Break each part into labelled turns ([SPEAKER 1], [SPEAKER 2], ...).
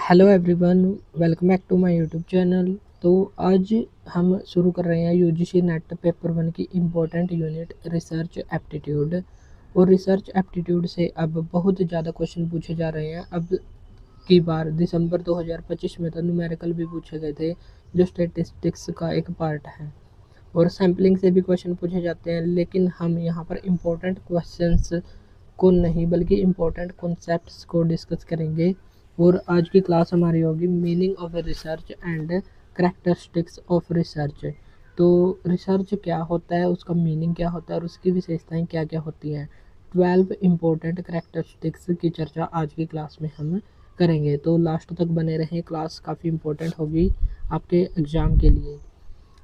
[SPEAKER 1] Hello everyone, welcome back to my YouTube channel. तो आज हम शुरू कर रहे हैं यूजीसी नेट पेपर 1 की इम्पोर्टेंट यूनिट रिसर्च एप्टीट्यूड। और रिसर्च एप्टीट्यूड से अब बहुत ज़्यादा क्वेश्चन पूछे जा रहे हैं। अब की बार दिसंबर 2025 में तो न्यूमेरिकल भी पूछे गए थे, जो स्टैटिस्टिक्स का एक पार्ट है, और सैम्पलिंग से भी क्वेश्चन पूछे जाते हैं। लेकिन हम यहाँ पर इम्पोर्टेंट क्वेश्चंस को नहीं बल्कि इम्पोर्टेंट कॉन्सेप्ट्स को डिस्कस करेंगे। और आज की क्लास हमारी होगी meaning of research and characteristics of research. तो रिसर्च क्या होता है, उसका मीनिंग क्या होता है और उसकी विशेषताएं क्या क्या होती हैं। 12 इम्पोर्टेंट करैक्टरिस्टिक्स की चर्चा आज की क्लास में हम करेंगे। तो लास्ट तक बने रहें, क्लास काफ़ी इम्पोर्टेंट होगी आपके एग्ज़ाम के लिए।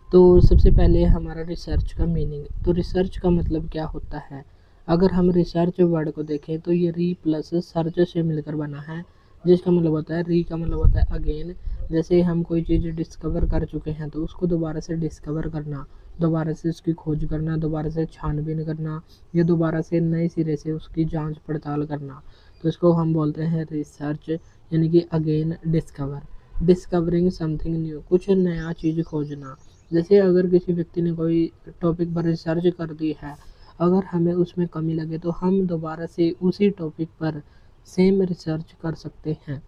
[SPEAKER 1] तो सबसे पहले हमारा रिसर्च का मीनिंग। तो रिसर्च का मतलब क्या होता है। अगर हम रिसर्च वर्ड को देखें तो ये री प्लस सर्च से मिलकर बना है, जिसका मतलब होता है, री का मतलब होता है अगेन। जैसे हम कोई चीज़ डिस्कवर कर चुके हैं तो उसको दोबारा से डिस्कवर करना, दोबारा से उसकी खोज करना, दोबारा से छानबीन करना, या दोबारा से नए सिरे से उसकी जांच पड़ताल करना। तो इसको हम बोलते हैं रिसर्च, यानी कि again discover. Discovering something new, कुछ नया चीज़ खोजना। जैसे अगर किसी व्यक्ति ने कोई टॉपिक पर रिसर्च कर दी है, अगर हमें उसमें कमी लगे तो हम दोबारा से उसी टॉपिक पर सेम रिसर्च कर सकते हैं।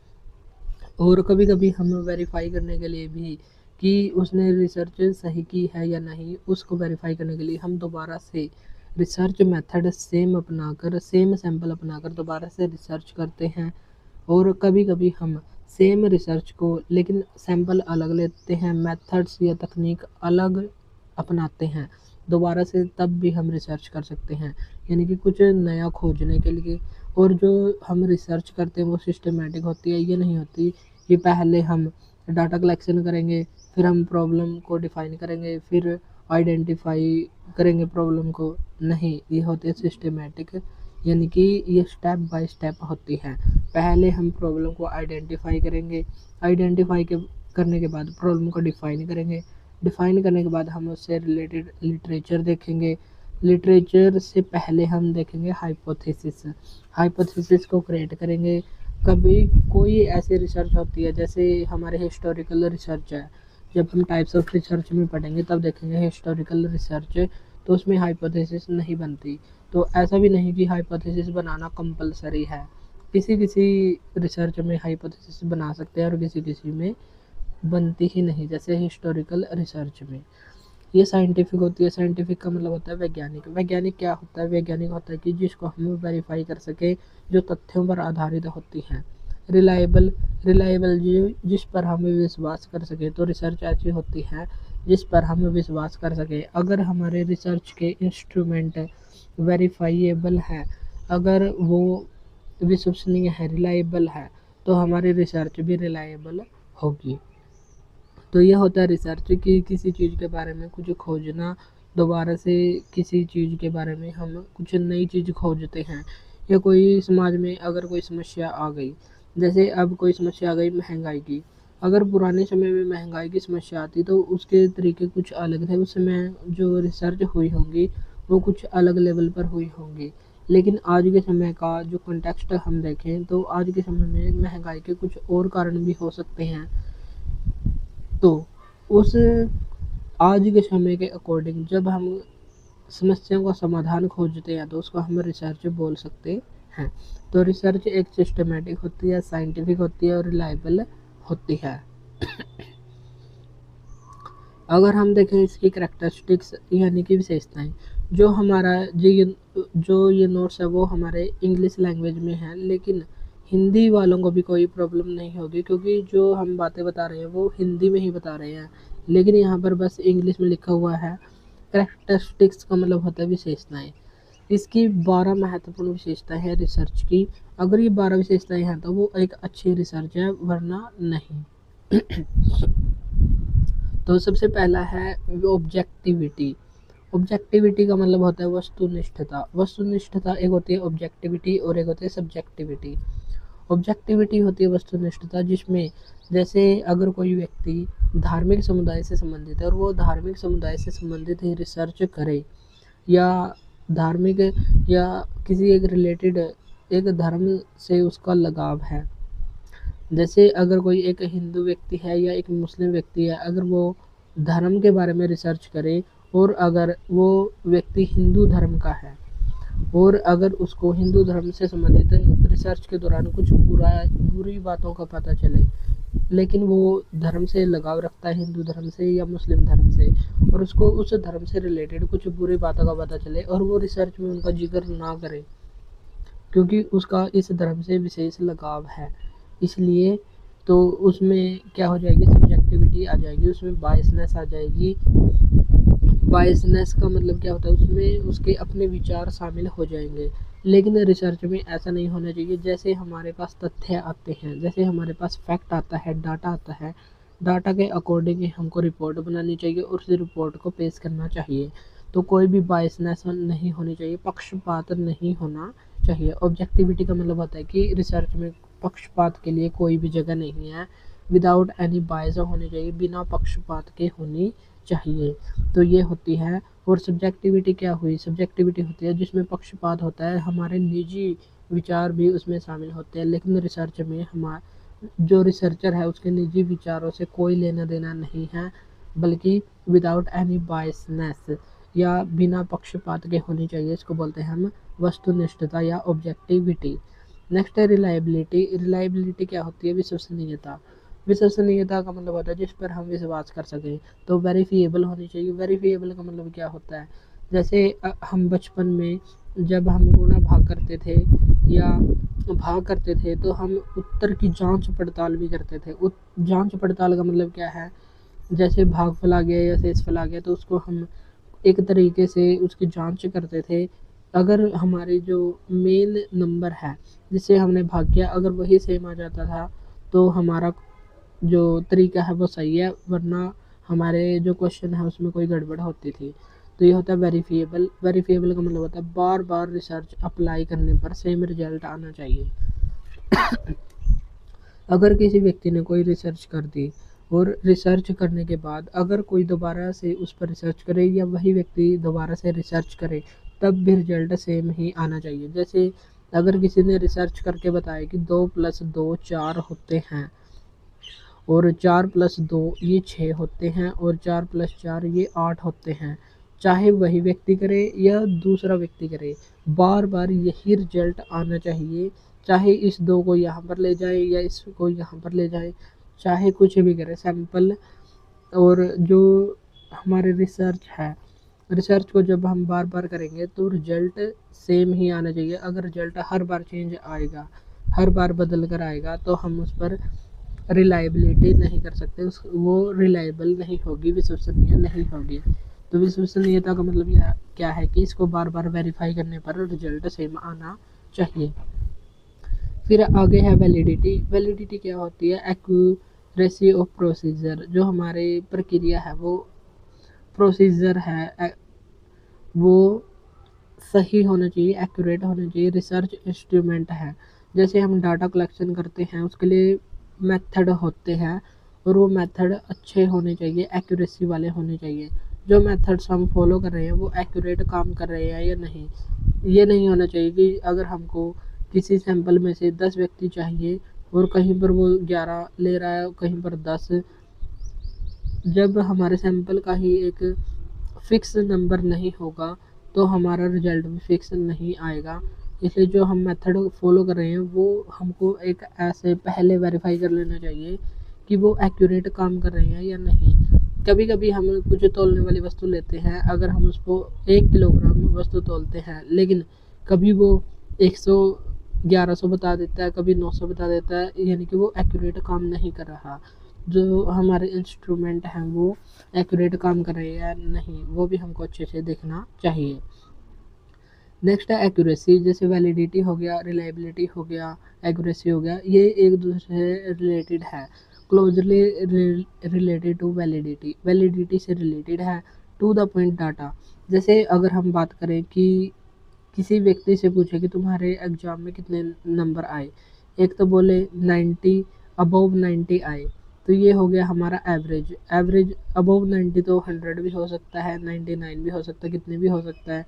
[SPEAKER 1] और कभी कभी हम वेरीफाई करने के लिए भी कि उसने रिसर्च सही की है या नहीं, उसको वेरीफाई करने के लिए हम दोबारा से रिसर्च मेथड सेम अपनाकर, सेम सैंपल अपनाकर दोबारा से रिसर्च करते हैं। और कभी कभी हम सेम रिसर्च को लेकिन सैंपल अलग लेते हैं, मेथड्स या तकनीक अलग अपनाते हैं दोबारा से, तब भी हम रिसर्च कर सकते हैं, यानी कि कुछ नया खोजने के लिए। और जो हम रिसर्च करते हैं वो सिस्टमेटिक होती है, ये नहीं होती कि पहले हम डाटा कलेक्शन करेंगे, फिर हम प्रॉब्लम को डिफाइन करेंगे, फिर आइडेंटिफाई करेंगे प्रॉब्लम को। नहीं, ये होती है सिस्टमेटिक, यानी कि ये स्टेप बाय स्टेप होती है। पहले हम प्रॉब्लम को आइडेंटिफाई करेंगे, आइडेंटिफाई के करने के बाद प्रॉब्लम को डिफाइन करेंगे, डिफाइन करने के बाद हम उससे रिलेटेड लिटरेचर देखेंगे। लिटरेचर से पहले हम देखेंगे हाइपोथेसिस, हाइपोथेसिस को क्रिएट करेंगे। कभी कोई ऐसी रिसर्च होती है, जैसे हमारे हिस्टोरिकल रिसर्च है, जब हम टाइप्स ऑफ रिसर्च में पढ़ेंगे तब देखेंगे हिस्टोरिकल रिसर्च, तो उसमें हाइपोथेसिस नहीं बनती। तो ऐसा भी नहीं कि हाइपोथेसिस बनाना कंपलसरी है, किसी किसी रिसर्च में हाइपोथेसिस बना सकते हैं और किसी किसी में बनती ही नहीं, जैसे हिस्टोरिकल रिसर्च में। ये साइंटिफिक होती है। साइंटिफिक का मतलब होता है वैज्ञानिक। वैज्ञानिक क्या होता है, वैज्ञानिक होता है कि जिसको हम वेरीफाई कर सके, जो तथ्यों पर आधारित होती है। रिलायबल, रिलायबल जिस पर हम विश्वास कर सके। तो रिसर्च ऐसी होती है जिस पर हम विश्वास कर सके। अगर हमारे रिसर्च के इंस्ट्रूमेंट वेरीफाइएबल है, अगर वो विश्वसनीय है, रिलायबल है, तो हमारी रिसर्च भी रिलायबल होगी। तो यह होता है रिसर्च कि किसी चीज़ के बारे में कुछ खोजना, दोबारा से किसी चीज़ के बारे में हम कुछ नई चीज़ खोजते हैं। या कोई समाज में अगर कोई समस्या आ गई, जैसे अब कोई समस्या आ गई महंगाई की। अगर पुराने समय में महंगाई की समस्या आती तो उसके तरीके कुछ अलग थे, उस समय जो रिसर्च हुई होगी वो कुछ अलग लेवल पर हुई होंगी। लेकिन आज के समय का जो कॉन्टेक्स्ट हम देखें तो आज के समय में महंगाई के कुछ और कारण भी हो सकते हैं। तो उस आज के समय के अकॉर्डिंग जब हम समस्याओं का समाधान खोजते हैं तो उसको हम रिसर्च बोल सकते हैं। तो रिसर्च एक सिस्टमेटिक होती है, साइंटिफिक होती है और रिलायबल होती है। अगर हम देखें इसकी करैक्टरिस्टिक्स यानी कि विशेषताएं, जो हमारा जो ये नोट्स है वो हमारे इंग्लिश लैंग्वेज में है, लेकिन हिंदी वालों को भी कोई प्रॉब्लम नहीं होगी, क्योंकि जो हम बातें बता रहे हैं वो हिंदी में ही बता रहे हैं, लेकिन यहाँ पर बस इंग्लिश में लिखा हुआ है। करैक्टरिस्टिक्स का मतलब होता है विशेषताएं। इसकी 12 महत्वपूर्ण विशेषताएं हैं रिसर्च की। अगर ये 12 विशेषताएं हैं तो वो एक अच्छी रिसर्च है, वरना नहीं। तो सबसे पहला है ऑब्जेक्टिविटी। ऑब्जेक्टिविटी का मतलब होता है वस्तुनिष्ठता। वस्तुनिष्ठता एक होती है ऑब्जेक्टिविटी और एक होती है सब्जेक्टिविटी। ऑब्जेक्टिविटी होती है वस्तुनिष्ठता, जिसमें जैसे अगर कोई व्यक्ति धार्मिक समुदाय से संबंधित है और वो धार्मिक समुदाय से संबंधित ही रिसर्च करे, या धार्मिक या किसी एक रिलेटेड एक धर्म से उसका लगाव है, जैसे अगर कोई एक हिंदू व्यक्ति है या एक मुस्लिम व्यक्ति है, अगर वो धर्म के बारे में रिसर्च करे और अगर वो व्यक्ति हिंदू धर्म का है और अगर उसको हिंदू धर्म से संबंधित रिसर्च के दौरान कुछ बुरी बातों का पता चले, लेकिन वो धर्म से लगाव रखता है, हिंदू धर्म से या मुस्लिम धर्म से, और उसको उस धर्म से रिलेटेड कुछ बुरी बातों का पता चले और वो रिसर्च में उनका जिक्र ना करे क्योंकि उसका इस धर्म से विशेष लगाव है, इसलिए तो उसमें क्या हो जाएगी, सब्जेक्टिविटी आ जाएगी, उसमें बायसनेस आ जाएगी। बायसनेस का मतलब क्या होता है, उसमें उसके अपने विचार शामिल हो जाएंगे। लेकिन रिसर्च में ऐसा नहीं होना चाहिए। जैसे हमारे पास तथ्य आते हैं, जैसे हमारे पास फैक्ट आता है, डाटा आता है, डाटा के अकॉर्डिंग हमको रिपोर्ट बनानी चाहिए और उस रिपोर्ट को पेश करना चाहिए। तो कोई भी बायसनेस नहीं होनी चाहिए, पक्षपात नहीं होना चाहिए। ऑब्जेक्टिविटी का मतलब होता है कि रिसर्च में पक्षपात के लिए कोई भी जगह नहीं है, विदाउट एनी बायस होनी चाहिए, बिना पक्षपात के होनी चाहिए। तो ये होती है। और सब्जेक्टिविटी क्या हुई, सब्जेक्टिविटी होती है जिसमें पक्षपात होता है, हमारे निजी विचार भी उसमें शामिल होते हैं, लेकिन रिसर्च में जो रिसर्चर है उसके निजी विचारों से कोई लेना देना नहीं है, बल्कि विदाउट एनी बायसनेस या बिना पक्षपात के होनी चाहिए। इसको बोलते हैं हम वस्तुनिष्ठता या ऑब्जेक्टिविटी। नेक्स्ट है रिलायबिलिटी। रिलायबिलिटी क्या होती है, विश्वसनीयता। विश्वसनीयता का मतलब होता है जिस पर हम विश्वास कर सकें। तो वेरीफिएबल होनी चाहिए। वेरीफिएबल का मतलब क्या होता है, जैसे हम बचपन में जब हम गुणा भाग करते थे या भाग करते थे तो हम उत्तर की जांच पड़ताल भी करते थे। जांच पड़ताल का मतलब क्या है, जैसे भागफल आ गया या शेषफल आ गया तो उसको हम एक तरीके से उसकी जांच करते थे। अगर हमारे जो मेन नंबर है जिससे हमने भाग किया, अगर वही सेम आ जाता था तो हमारा जो तरीका है वो सही है, वरना हमारे जो क्वेश्चन है उसमें कोई गड़बड़ होती थी। तो ये होता है वेरीफिएबल। वेरीफिएबल का मतलब होता है बार बार रिसर्च अप्लाई करने पर सेम रिजल्ट आना चाहिए। अगर किसी व्यक्ति ने कोई रिसर्च कर दी और रिसर्च करने के बाद अगर कोई दोबारा से उस पर रिसर्च करे या वही व्यक्ति दोबारा से रिसर्च करे, तब भी रिजल्ट सेम ही आना चाहिए। जैसे अगर किसी ने रिसर्च करके बताया कि 2+2 4 होते हैं और 4+2 ये 6 होते हैं और 4+4 ये 8 होते हैं, चाहे वही व्यक्ति करे या दूसरा व्यक्ति करे, बार बार यही रिजल्ट आना चाहिए। चाहे इस 2 को यहाँ पर ले जाए या इसको यहाँ पर ले जाए, चाहे कुछ भी करे सैंपल। और जो हमारे रिसर्च है, रिसर्च को जब हम बार बार करेंगे तो रिजल्ट सेम ही आना चाहिए। अगर रिजल्ट हर बार चेंज आएगा, हर बार बदल कर आएगा, तो हम उस पर रिलायबिलिटी नहीं कर सकते, वो रिलायबल नहीं होगी, विश्वसनीय नहीं होगी। तो विश्वसनीयता का मतलब यह क्या है कि इसको बार बार वेरीफाई करने पर रिजल्ट सेम आना चाहिए। फिर आगे है वैलिडिटी। वैलिडिटी क्या होती है, एक्यूरेसी ऑफ प्रोसीजर। जो हमारे प्रक्रिया है, वो प्रोसीजर है, वो सही होना चाहिए, एक्यूरेट होना चाहिए। रिसर्च इंस्ट्रूमेंट है, जैसे हम डाटा कलेक्शन करते हैं उसके लिए मेथड होते हैं और वो मेथड अच्छे होने चाहिए, एक्यूरेसी वाले होने चाहिए। जो मेथड्स हम फॉलो कर रहे हैं वो एक्यूरेट काम कर रहे हैं या नहीं। ये नहीं होना चाहिए कि अगर हमको किसी सैंपल में से 10 व्यक्ति चाहिए और कहीं पर वो 11 ले रहा है, कहीं पर 10। जब हमारे सैंपल का ही एक फिक्स नंबर नहीं होगा तो हमारा रिजल्ट भी फिक्स नहीं आएगा। इसलिए जो हम मेथड फॉलो कर रहे हैं वो हमको एक ऐसे पहले वेरीफाई कर लेना चाहिए कि वो एक्यूरेट काम कर रहे हैं या नहीं। कभी कभी हम कुछ तोलने वाली वस्तु लेते हैं, अगर हम उसको 1 किलोग्राम वस्तु तोलते हैं, लेकिन कभी वो 1100 बता देता है, कभी 900 बता देता है, यानी कि वो एक्यूरेट काम नहीं कर रहा। जो हमारे इंस्ट्रूमेंट हैं वो एक्यूरेट काम कर रहे हैं या नहीं, वो भी हमको अच्छे से देखना चाहिए। नेक्स्ट है एक्यूरेसी। जैसे वैलिडिटी हो गया, रिलायबिलिटी हो गया, एक्यूरेसी हो गया, ये एक दूसरे से रिलेटेड है, closely related to validity. Validity से रिलेटेड है टू द पॉइंट डाटा। जैसे अगर हम बात करें कि किसी व्यक्ति से पूछे कि तुम्हारे एग्जाम में कितने नंबर आए, एक तो बोले 90, अबव 90 आए, तो ये हो गया हमारा एवरेज। एवरेज अबव 90 तो 100 भी हो सकता है, 99 भी हो सकता है, कितने भी हो सकता है।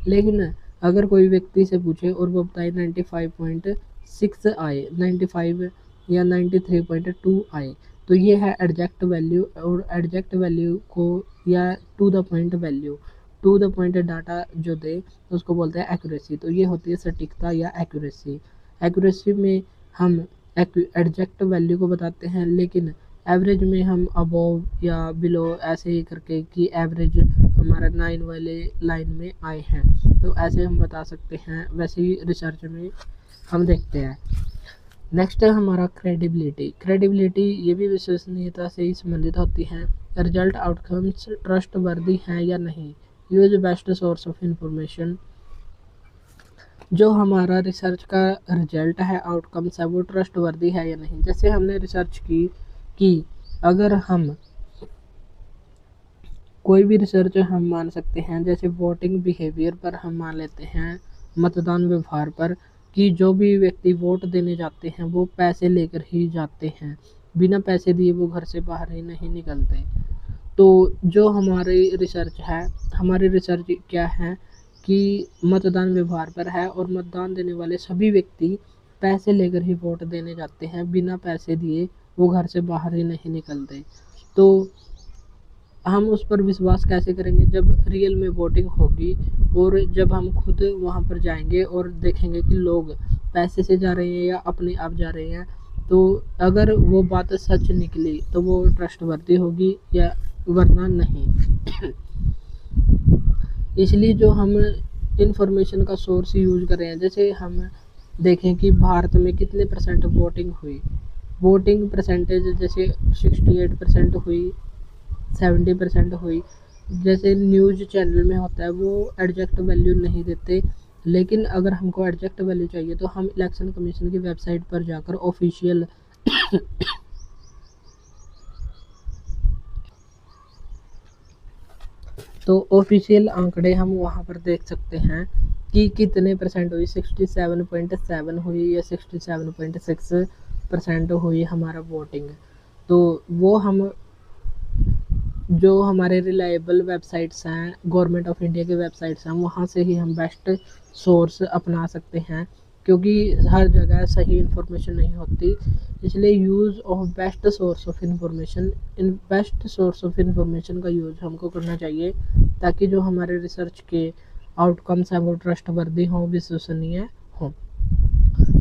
[SPEAKER 1] लेकिन अगर कोई व्यक्ति से पूछे और वो बताए 95.6 आए, 95 या 93.2 आए तो ये है एग्जैक्ट वैल्यू। और एग्जैक्ट वैल्यू को या to the point value, to the point data जो दे तो उसको बोलते हैं एक्यूरेसी। तो ये होती है सटीकता या एक्यूरेसी। एक्यूरेसी में हम एग्जैक्ट वैल्यू को बताते हैं, लेकिन एवरेज में हम अबोव या बिलो ऐसे ही करके कि एवरेज हमारा 9 वाले लाइन में आए हैं तो ऐसे हम बता सकते हैं। वैसे ही रिसर्च में हम देखते हैं। नेक्स्ट है हमारा क्रेडिबिलिटी। क्रेडिबिलिटी ये भी विश्वसनीयता से ही संबंधित होती है। रिजल्ट आउटकम्स ट्रस्ट वर्दी हैं या नहीं। Use best source of information. जो हमारा रिसर्च का रिजल्ट है, आउटकम्स है, वो ट्रस्ट वर्दी है या नहीं। जैसे हमने रिसर्च की कि अगर हम कोई भी रिसर्च हम मान सकते हैं, जैसे वोटिंग बिहेवियर पर हम मान लेते हैं, मतदान व्यवहार पर, कि जो भी व्यक्ति वोट देने जाते हैं वो पैसे लेकर ही जाते हैं, बिना पैसे दिए वो घर से बाहर ही नहीं निकलते। तो जो हमारी रिसर्च है, हमारी रिसर्च क्या है कि मतदान व्यवहार पर है और मतदान देने वाले सभी व्यक्ति पैसे लेकर ही वोट देने जाते हैं, बिना पैसे दिए वो घर से बाहर ही नहीं निकलते। तो हम उस पर विश्वास कैसे करेंगे जब रियल में वोटिंग होगी और जब हम खुद वहाँ पर जाएंगे और देखेंगे कि लोग पैसे से जा रहे हैं या अपने आप जा रहे हैं। तो अगर वो बात सच निकली तो वो ट्रस्टवर्दी होगी या वरना नहीं। इसलिए जो हम इंफॉर्मेशन का सोर्स यूज कर रहे हैं, जैसे हम देखें कि भारत में कितने परसेंट वोटिंग हुई, वोटिंग परसेंटेज जैसे 68% हुई, 70% हुई। जैसे न्यूज़ चैनल में होता है वो एग्जैक्ट वैल्यू नहीं देते, लेकिन अगर हमको एग्जैक्ट वैल्यू चाहिए तो हम इलेक्शन कमीशन की वेबसाइट पर जाकर ऑफिशियल तो ऑफिशियल आंकड़े हम वहाँ पर देख सकते हैं कि कितने परसेंट हुई, 67.7 हुई या 67.6% हुई हमारा वोटिंग। तो वो हम जो हमारे रिलायबल वेबसाइट्स हैं, गवर्नमेंट ऑफ इंडिया के वेबसाइट्स हैं, वहाँ से ही हम बेस्ट सोर्स अपना सकते हैं, क्योंकि हर जगह सही इन्फॉर्मेशन नहीं होती। इसलिए use of best source of information, in best source of information का यूज़ हमको करना चाहिए, ताकि जो हमारे रिसर्च के आउटकम्स हैं वो ट्रस्टवर्दी हों, विश्वसनीय हों।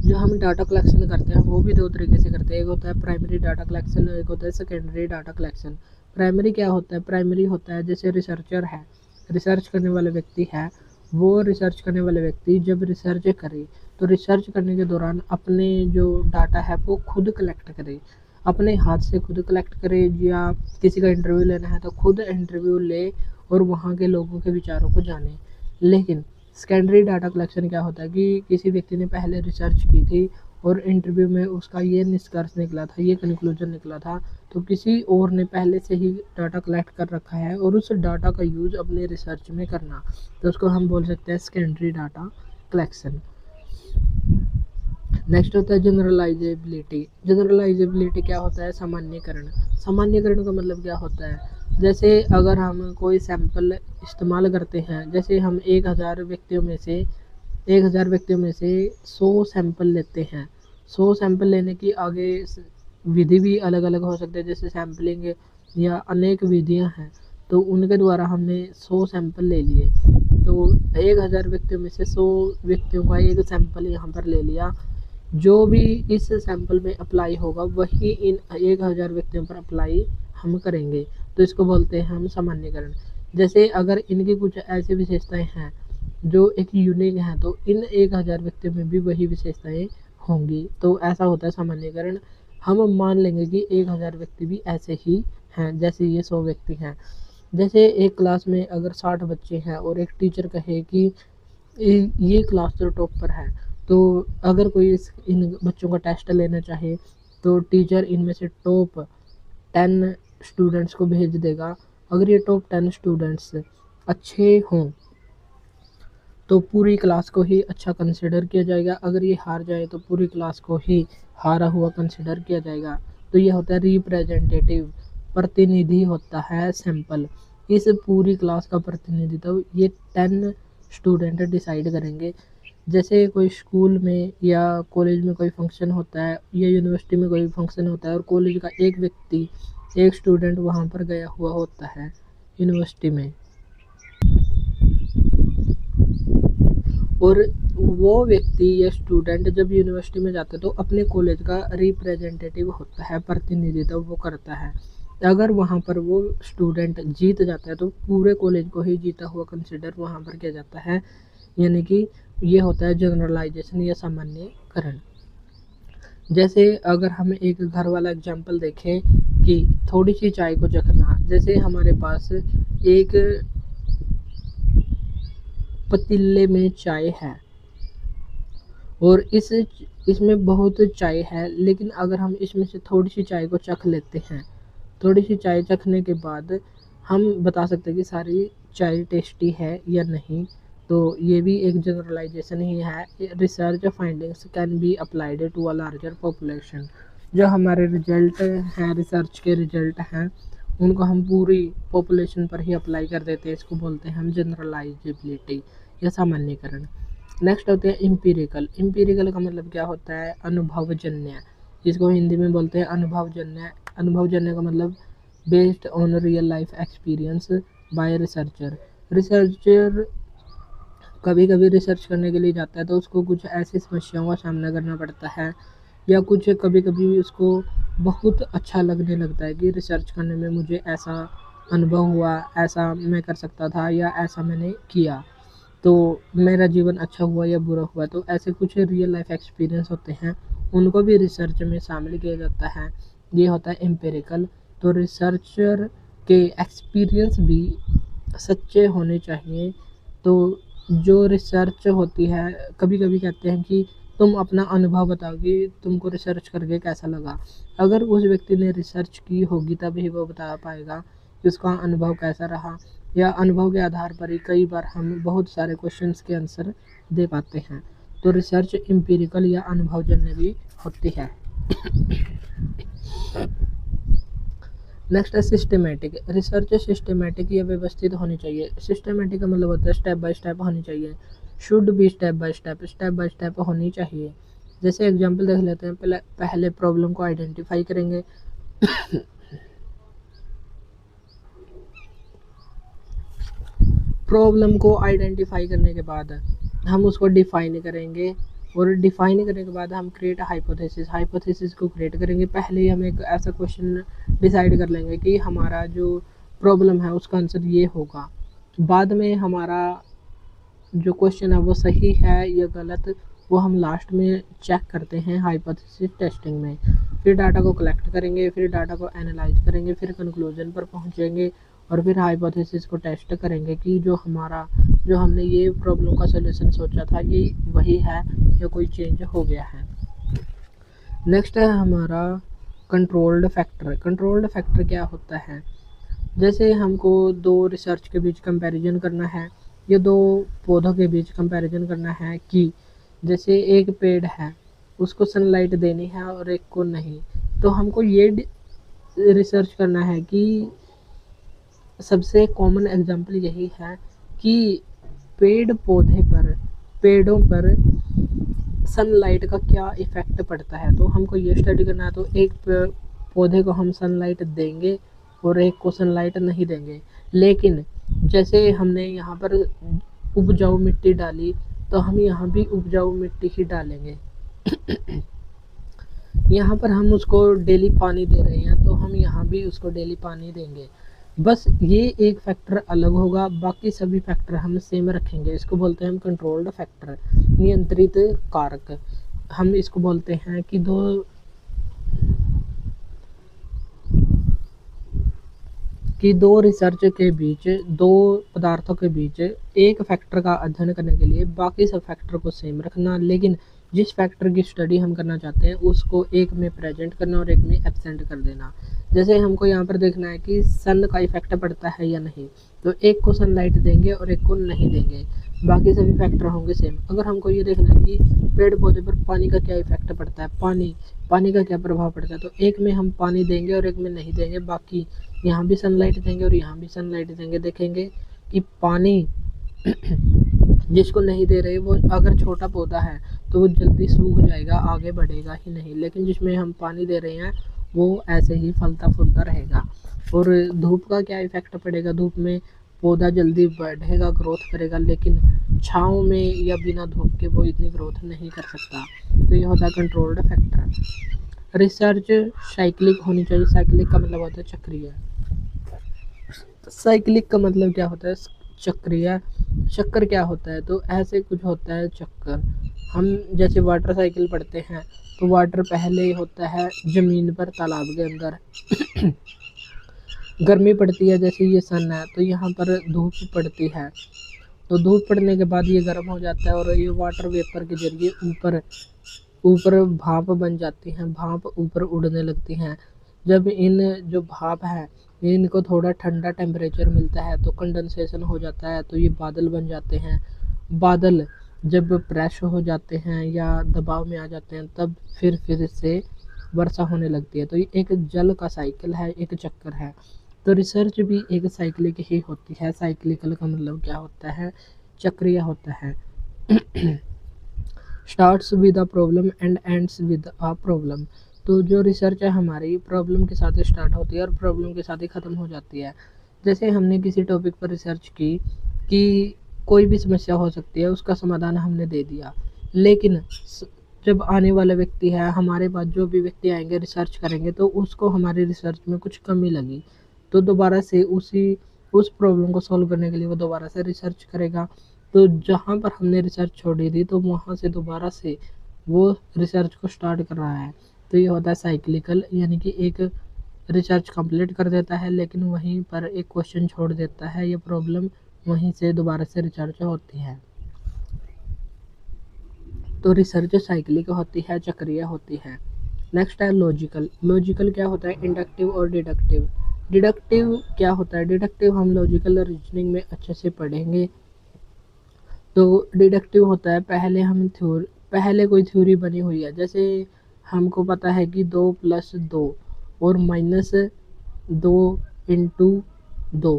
[SPEAKER 1] जो हम डाटा कलेक्शन करते हैं वो भी दो तरीके से करते हैं। एक होता है प्राइमरी डाटा कलेक्शन, एक होता है सेकेंडरी डाटा कलेक्शन। प्राइमरी क्या होता है? प्राइमरी होता है जैसे रिसर्चर है, रिसर्च करने वाले व्यक्ति है, वो रिसर्च करने वाले व्यक्ति जब रिसर्च करे तो रिसर्च करने के दौरान अपने जो डाटा है वो खुद कलेक्ट करे, अपने हाथ से खुद कलेक्ट करे, या किसी का इंटरव्यू लेना है तो खुद इंटरव्यू ले और वहाँ के लोगों के विचारों को जाने। लेकिन सेकेंडरी डाटा कलेक्शन क्या होता है कि किसी व्यक्ति ने पहले रिसर्च की थी और इंटरव्यू में उसका ये निष्कर्ष निकला था, ये कंक्लूजन निकला था, तो किसी और ने पहले से ही डाटा कलेक्ट कर रखा है और उस डाटा का यूज़ अपने रिसर्च में करना, तो उसको हम बोल सकते हैं सेकेंडरी डाटा कलेक्शन। नेक्स्ट होता है जनरलाइजेबिलिटी। जनरलाइजेबिलिटी क्या होता है? सामान्यकरण। सामान्यकरण का मतलब क्या होता है? जैसे अगर हम कोई सैंपल इस्तेमाल करते हैं, जैसे हम 1000 व्यक्तियों में से 100 सैंपल लेते हैं। 100 सैंपल लेने की आगे विधि भी अलग अलग हो सकती है, जैसे सैम्पलिंग या अनेक विधियां हैं, तो उनके द्वारा हमने 100 सैंपल ले लिए। तो 1000 व्यक्तियों में से 100 व्यक्तियों का एक सैंपल यहाँ पर ले लिया, जो भी इस सैंपल में अप्लाई होगा वही इन 1000 व्यक्तियों पर अप्लाई हम करेंगे, तो इसको बोलते हैं हम सामान्यकरण। जैसे अगर इनकी कुछ ऐसी विशेषताएं हैं जो एक यूनिक हैं, तो इन 1000 व्यक्तियों में भी वही विशेषताएं होंगी, तो ऐसा होता है सामान्यकरण। हम मान लेंगे कि 1000 व्यक्ति भी ऐसे ही हैं जैसे ये 100 व्यक्ति हैं। जैसे एक क्लास में अगर 60 बच्चे हैं और एक टीचर कहे कि ये क्लास तो टॉप पर है, तो अगर कोई इन बच्चों का टेस्ट लेना चाहे तो टीचर इनमें से टॉप 10 स्टूडेंट्स को भेज देगा। अगर ये टॉप 10 स्टूडेंट्स अच्छे हों तो पूरी क्लास को ही अच्छा कंसिडर किया जाएगा, अगर ये हार जाए तो पूरी क्लास को ही हारा हुआ कंसिडर किया जाएगा। तो ये होता है रिप्रेजेंटेटिव, प्रतिनिधि होता है सैंपल। इस पूरी क्लास का प्रतिनिधित्व ये 10 स्टूडेंट डिसाइड करेंगे। जैसे कोई स्कूल में या कॉलेज में कोई फंक्शन होता है या यूनिवर्सिटी में कोई फंक्शन होता है और कॉलेज का एक व्यक्ति, एक स्टूडेंट वहाँ पर गया हुआ होता है यूनिवर्सिटी में, और वो व्यक्ति या स्टूडेंट जब यूनिवर्सिटी में जाता है तो अपने कॉलेज का रिप्रेजेंटेटिव होता है, प्रतिनिधित्व वो करता है। अगर वहाँ पर वो स्टूडेंट जीत जाता है तो पूरे कॉलेज को ही जीता हुआ कंसिडर वहाँ पर किया जाता है, यानी कि ये होता है जनरलाइजेशन या सामान्यकरण। जैसे अगर हम एक घर वाला एग्जाम्पल देखें कि थोड़ी सी चाय को चखना, जैसे हमारे पास एक पतीले में चाय है और इसमें बहुत चाय है, लेकिन अगर हम इसमें से थोड़ी सी चाय को चख लेते हैं, थोड़ी सी चाय चखने के बाद हम बता सकते हैं कि सारी चाय टेस्टी है या नहीं। तो ये भी एक जनरलाइजेशन ही है। Research findings can be applied to a larger population. जो हमारे रिजल्ट हैं, रिसर्च के रिजल्ट हैं, उनको हम पूरी पॉपुलेशन पर ही अप्लाई कर देते हैं। इसको बोलते हैं हम जनरलाइजेबिलिटी या सामान्यकरण। नेक्स्ट होते हैं इम्पीरिकल। इम्पीरिकल का मतलब क्या होता है? अनुभवजन्य, जिसको हिंदी में बोलते हैं अनुभवजन्य। अनुभवजन्य का मतलब based on real life experience by researcher. Researcher कभी कभी रिसर्च करने के लिए जाता है तो उसको कुछ ऐसी समस्याओं का सामना करना पड़ता है, या कुछ कभी कभी उसको बहुत अच्छा लगने लगता है कि रिसर्च करने में मुझे ऐसा अनुभव हुआ, ऐसा मैं कर सकता था या ऐसा मैंने किया, तो मेरा जीवन अच्छा हुआ या बुरा हुआ। तो ऐसे कुछ रियल लाइफ एक्सपीरियंस होते हैं, उनको भी रिसर्च में शामिल किया जाता है। ये होता है एम्पिरिकल। तो रिसर्चर के एक्सपीरियंस भी सच्चे होने चाहिए। तो जो रिसर्च होती है, कभी कभी कहते हैं कि तुम अपना अनुभव बताओ कि तुमको रिसर्च करके कैसा लगा। अगर उस व्यक्ति ने रिसर्च की होगी तभी वो बता पाएगा कि उसका अनुभव कैसा रहा, या अनुभव के आधार पर ही कई बार हम बहुत सारे क्वेश्चंस के आंसर दे पाते हैं। तो रिसर्च एम्पिरिकल या अनुभवजन्य भी होती है। नेक्स्ट है सिस्टमेटिक। रिसर्च सिस्टमेटिक या व्यवस्थित होनी चाहिए। सिस्टमेटिक का मतलब होता है स्टेप बाय स्टेप होनी चाहिए। Should be step by step होनी चाहिए। जैसे एग्जांपल देख लेते हैं। पहले प्रॉब्लम को आइडेंटिफाई करेंगे, प्रॉब्लम को आइडेंटिफाई करने के बाद हम उसको डिफाइन करेंगे, और डिफाइन करने के बाद हम क्रिएट हाइपोथेसिस को क्रिएट करेंगे। पहले ही हम एक ऐसा क्वेश्चन डिसाइड कर लेंगे कि हमारा जो प्रॉब्लम है उसका आंसर ये होगा। बाद में हमारा जो क्वेश्चन है वो सही है या गलत, वो हम लास्ट में चेक करते हैं हाइपोथेसिस टेस्टिंग में। फिर डाटा को कलेक्ट करेंगे, फिर डाटा को एनालाइज करेंगे, फिर कंक्लूजन पर पहुंचेंगे, और फिर हाइपोथेसिस को टेस्ट करेंगे कि जो हमने ये प्रॉब्लम का सलूशन सोचा था ये वही है या कोई चेंज हो गया है। नेक्स्ट है हमारा कंट्रोल्ड फैक्टर। कंट्रोल्ड फैक्टर क्या होता है? जैसे हमको दो रिसर्च के बीच कंपैरिजन करना है या दो पौधों के बीच कंपैरिजन करना है, कि जैसे एक पेड़ है उसको सनलाइट देनी है और एक को नहीं, तो हमको ये रिसर्च करना है कि सबसे कॉमन एग्जांपल यही है कि पेड़ों पर सनलाइट का क्या इफ़ेक्ट पड़ता है। तो हमको ये स्टडी करना है। तो एक पौधे को हम सनलाइट देंगे और एक को सनलाइट नहीं देंगे, लेकिन जैसे हमने यहाँ पर उपजाऊ मिट्टी डाली तो हम यहाँ भी उपजाऊ मिट्टी ही डालेंगे। यहाँ पर हम उसको डेली पानी दे रहे हैं तो हम यहाँ भी उसको डेली पानी देंगे। बस ये एक फैक्टर अलग होगा, बाकी सभी फैक्टर हम सेम रखेंगे। इसको बोलते हैं हम कंट्रोल्ड फैक्टर, नियंत्रित कारक। हम इसको बोलते हैं कि दो रिसर्च के बीच, दो पदार्थों के बीच एक फैक्टर का अध्ययन करने के लिए बाकी सब फैक्टर को सेम रखना, लेकिन जिस फैक्टर की स्टडी हम करना चाहते हैं उसको एक में प्रेजेंट करना और एक में एब्सेंट कर देना। जैसे हमको यहाँ पर देखना है कि सन का इफेक्ट पड़ता है या नहीं, तो एक को सनलाइट देंगे और एक को नहीं देंगे, बाकी सभी फैक्टर होंगे सेम। अगर हमको ये देखना है कि पेड़ पौधे पर पानी का क्या इफेक्ट पड़ता है, पानी का क्या प्रभाव पड़ता है, तो एक में हम पानी देंगे और एक में नहीं देंगे, बाकी यहाँ भी सनलाइट देंगे और यहाँ भी सनलाइट देंगे। देखेंगे कि पानी जिसको नहीं दे रहे वो अगर छोटा पौधा है तो वो जल्दी सूख जाएगा, आगे बढ़ेगा ही नहीं। लेकिन जिसमें हम पानी दे रहे हैं वो ऐसे ही फलता फूलता रहेगा। और धूप का क्या इफ़ेक्ट पड़ेगा, धूप में पौधा जल्दी बढ़ेगा, ग्रोथ करेगा, लेकिन छाँव में या बिना धूप के वो इतनी ग्रोथ नहीं कर सकता। तो ये होता है कंट्रोल्ड फैक्टर। रिसर्च साइक्लिक होनी चाहिए। साइक्लिक का मतलब होता है चक्रीय। साइक्लिक का मतलब क्या होता है, चक्रीय। चक्कर क्या होता है, तो ऐसे कुछ होता है चक्कर। हम जैसे वाटर साइकिल पढ़ते हैं तो वाटर पहले होता है ज़मीन पर, तालाब के अंदर। गर्मी पड़ती है, जैसे ये सन है तो यहाँ पर धूप पड़ती है, तो धूप पड़ने के बाद ये गर्म हो जाता है और ये वाटर वेपर के जरिए ऊपर ऊपर भाप बन जाती हैं, भाप ऊपर उड़ने लगती हैं। जब इन जो भाप है इनको थोड़ा ठंडा टेम्परेचर मिलता है तो कंडेंसेशन हो जाता है, तो ये बादल बन जाते हैं। बादल जब प्रेस हो जाते हैं या दबाव में आ जाते हैं तब फिर से वर्षा होने लगती है। तो ये एक जल का साइकिल है, एक चक्कर है। तो रिसर्च भी एक साइक्लिक ही होती है। साइक्लिकल का मतलब क्या होता है, चक्रीय होता है। Starts with a problem and ends with a problem. तो जो रिसर्च है हमारी प्रॉब्लम के साथ स्टार्ट होती है और प्रॉब्लम के साथ ही ख़त्म हो जाती है। जैसे हमने किसी टॉपिक पर रिसर्च की कि कोई भी समस्या हो सकती है, उसका समाधान हमने दे दिया, लेकिन जब आने वाला व्यक्ति है, हमारे पास जो भी व्यक्ति आएंगे रिसर्च करेंगे तो उसको हमारी रिसर्च में कुछ कमी लगी, तो दोबारा से उस प्रॉब्लम को सॉल्व करने के लिए वो दोबारा से रिसर्च करेगा। तो जहाँ पर हमने रिसर्च छोड़ी थी तो वहाँ से दोबारा से वो रिसर्च को स्टार्ट कर रहा है। तो ये होता है साइक्लिकल, यानी कि एक रिसर्च कंप्लीट कर देता है लेकिन वहीं पर एक क्वेश्चन छोड़ देता है, ये प्रॉब्लम वहीं से दोबारा से रिसर्च होती है। तो रिसर्च साइक्लिक होती है, चक्रीय होती है। नेक्स्ट है लॉजिकल। लॉजिकल क्या होता है, इंडक्टिव और डिडक्टिव। डिडक्टिव क्या होता है, डिडक्टिव हम लॉजिकल रीजनिंग में अच्छे से पढ़ेंगे। तो डिडक्टिव होता है पहले कोई थ्योरी बनी हुई है, जैसे हमको पता है कि 2 + 2 और -2 इंटू 2।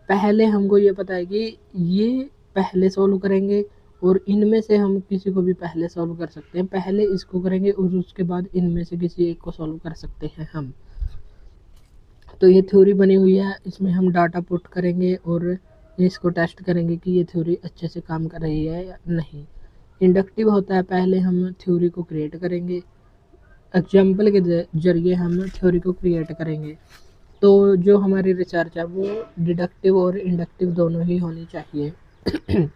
[SPEAKER 1] पहले हमको ये पता है कि ये पहले सॉल्व करेंगे और इनमें से हम किसी को भी पहले सॉल्व कर सकते हैं, पहले इसको करेंगे और उसके बाद इनमें से किसी एक को सॉल्व कर सकते हैं हम। तो ये थ्योरी बनी हुई है, इसमें हम डाटा पुट करेंगे और इसको टेस्ट करेंगे कि ये थ्योरी अच्छे से काम कर रही है या नहीं। इंडक्टिव होता है पहले हम थ्योरी को क्रिएट करेंगे, एग्जाम्पल के जरिए हम थ्योरी को क्रिएट करेंगे। तो जो हमारी रिसर्च है वो डिडक्टिव और इंडक्टिव दोनों ही होनी चाहिए।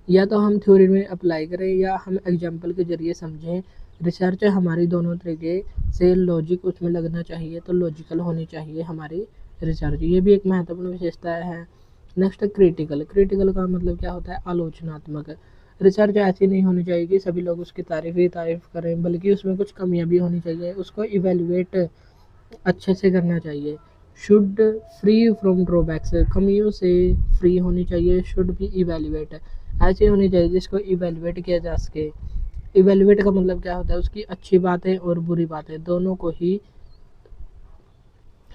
[SPEAKER 1] या तो हम थ्योरी में अप्लाई करें या हम एग्जाम्पल के ज़रिए समझें। रिसर्च हमारी दोनों तरीके से लॉजिक उसमें लगना चाहिए, तो लॉजिकल होनी चाहिए हमारी रिसर्च, ये भी एक महत्वपूर्ण विशेषता है। Next critical. क्रिटिकल का मतलब क्या होता है, आलोचनात्मक। रिसर्च ऐसी नहीं होनी चाहिए कि सभी लोग उसकी तारीफ़ ही तारीफ़ करें, बल्कि उसमें कुछ कमियां भी होनी चाहिए, उसको इवेल्युएट अच्छे से करना चाहिए। शुड फ्री फ्रॉम ड्रॉबैक्स, कमियों से फ्री होनी चाहिए। शुड बी इवेल्युएट, ऐसी होनी चाहिए जिसको इवेल्युएट किया जा सके। इवेल्युएट का मतलब क्या होता है, उसकी अच्छी बातें और बुरी बातें दोनों को ही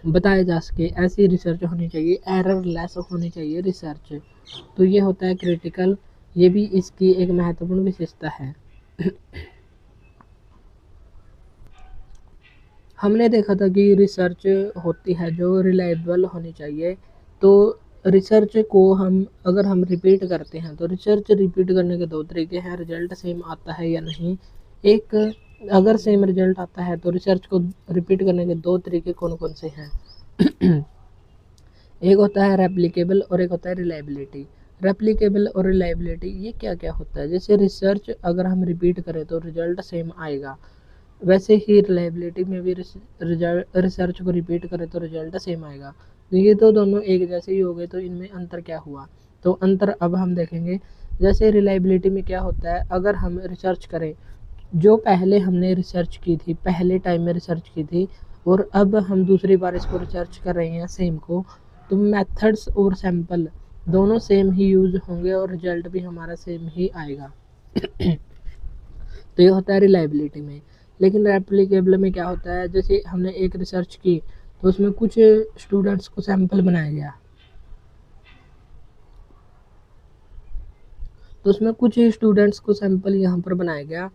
[SPEAKER 1] बताया जा सके, ऐसी रिसर्च होनी चाहिए। एरर लेस होनी चाहिए रिसर्च। तो ये होता है क्रिटिकल, ये भी इसकी एक महत्वपूर्ण विशेषता है। हमने देखा था कि रिसर्च होती है जो रिलायबल होनी चाहिए। तो रिसर्च को अगर हम रिपीट करते हैं तो रिसर्च रिपीट करने के 2 तरीके हैं, रिजल्ट सेम आता है या नहीं। एक, अगर सेम रिजल्ट आता है तो रिसर्च को रिपीट करने के 2 तरीके कौन-कौन से हैं। एक होता है रेप्लिकेबल और एक होता है रिलायबिलिटी। रेप्लिकेबल और रिलायबिलिटी ये क्या-क्या होता है, जैसे रिसर्च अगर हम रिपीट करें तो रिजल्ट सेम आएगा, वैसे ही रिलायबिलिटी में भी रिसर्च को रिपीट करें तो रिजल्ट सेम आएगा। तो ये तो दोनों एक जैसे ही हो गए, तो इनमें अंतर क्या हुआ, तो अंतर अब हम देखेंगे। जैसे रिलायबिलिटी में क्या होता है, अगर हम रिसर्च करें, जो पहले हमने रिसर्च की थी, पहले टाइम में रिसर्च की थी और अब हम दूसरी बार इसको रिसर्च कर रहे हैं सेम को, तो मेथड्स और सैंपल दोनों सेम ही यूज होंगे और रिजल्ट भी हमारा सेम ही आएगा। तो ये होता है रिलायबिलिटी में। लेकिन रेप्लिकेबल में क्या होता है, जैसे हमने एक रिसर्च की तो उसमें कुछ स्टूडेंट्स को सैंपल बनाया गया, तो उसमें कुछ ही स्टूडेंट्स को सैंपल यहाँ पर बनाया गया,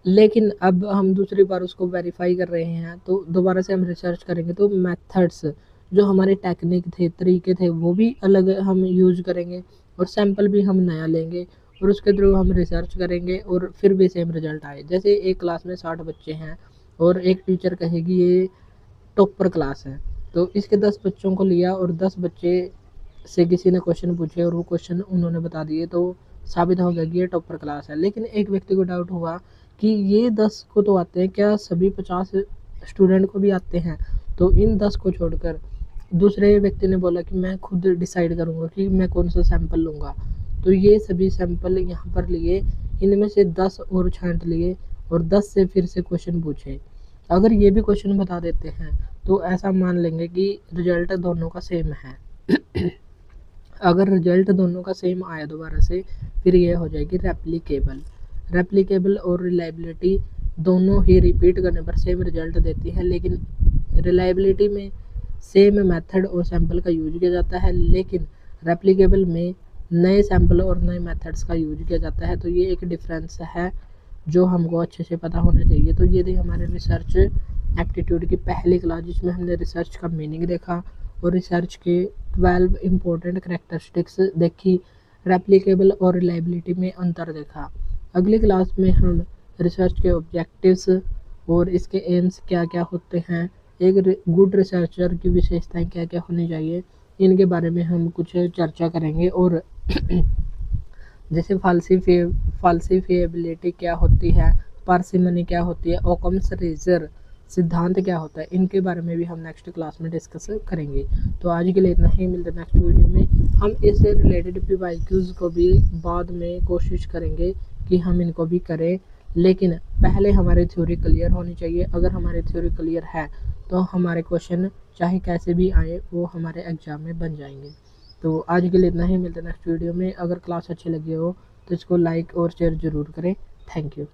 [SPEAKER 1] लेकिन अब हम दूसरी बार उसको वेरीफाई कर रहे हैं, तो दोबारा से हम रिसर्च करेंगे तो मेथड्स जो हमारे टेक्निक थे, तरीके थे, वो भी अलग हम यूज़ करेंगे और सैंपल भी हम नया लेंगे और उसके थ्रू हम रिसर्च करेंगे और फिर भी सेम रिजल्ट आए। जैसे एक क्लास में 60 बच्चे हैं और एक टीचर कहेगी ये टॉपर क्लास है, तो इसके 10 बच्चों को लिया और 10 बच्चे से किसी ने क्वेश्चन पूछे और वो क्वेश्चन उन्होंने बता दिए, तो साबित हो गया कि ये टॉपर क्लास है। लेकिन एक व्यक्ति को डाउट हुआ कि ये 10 को तो आते हैं, क्या सभी 50 स्टूडेंट को भी आते हैं? तो इन 10 को छोड़कर दूसरे व्यक्ति ने बोला कि मैं खुद डिसाइड करूँगा कि मैं कौन सा सैंपल लूँगा। तो ये सभी सैंपल यहाँ पर लिए, इनमें से 10 और छांट लिए और 10 से फिर से क्वेश्चन पूछे। अगर ये भी क्वेश्चन बता देते हैं तो ऐसा मान लेंगे कि रिजल्ट दोनों का सेम है। अगर रिजल्ट दोनों का सेम आया दोबारा से, फिर ये हो जाएगी रेप्लिकेबल और रिलायबिलिटी दोनों ही रिपीट करने पर सेम रिजल्ट देती है, लेकिन रिलायबिलिटी में सेम मेथड और सैंपल का यूज किया जाता है, लेकिन रेप्लिकेबल में नए सैंपल और नए मेथड्स का यूज किया जाता है। तो ये एक डिफरेंस है जो हमको अच्छे से पता होना चाहिए। तो ये थी हमारे रिसर्च एप्टीट्यूड की पहली क्लास, जिसमें हमने रिसर्च का मीनिंग देखा और रिसर्च के 12 इम्पोर्टेंट करैक्टरिस्टिक्स देखी, रेप्लिकेबल और रिलायबिलिटी में अंतर देखा। अगली क्लास में हम रिसर्च के ऑब्जेक्टिव्स और इसके एम्स क्या क्या होते हैं, एक गुड रिसर्चर की विशेषताएं क्या क्या होनी चाहिए, इनके बारे में हम कुछ चर्चा करेंगे। और जैसे फाल्सिफिएबिलिटी क्या होती है, पार्सिमनी क्या होती है, ओकम्स रेजर सिद्धांत क्या होता है, इनके बारे में भी हम नेक्स्ट क्लास में डिस्कस करेंगे। तो आज के लिए इतना ही, मिलते हैं नेक्स्ट वीडियो में। हम इससे रिलेटेड PYQs को भी बाद में कोशिश करेंगे कि हम इनको भी करें, लेकिन पहले हमारी थ्योरी क्लियर होनी चाहिए। अगर हमारी थ्योरी क्लियर है तो हमारे क्वेश्चन चाहे कैसे भी आए वो हमारे एग्जाम में बन जाएंगे। तो आज के लिए इतना ही, मिलते हैं नेक्स्ट वीडियो में। अगर क्लास अच्छी लगी हो तो इसको लाइक और शेयर ज़रूर करें। Thank you.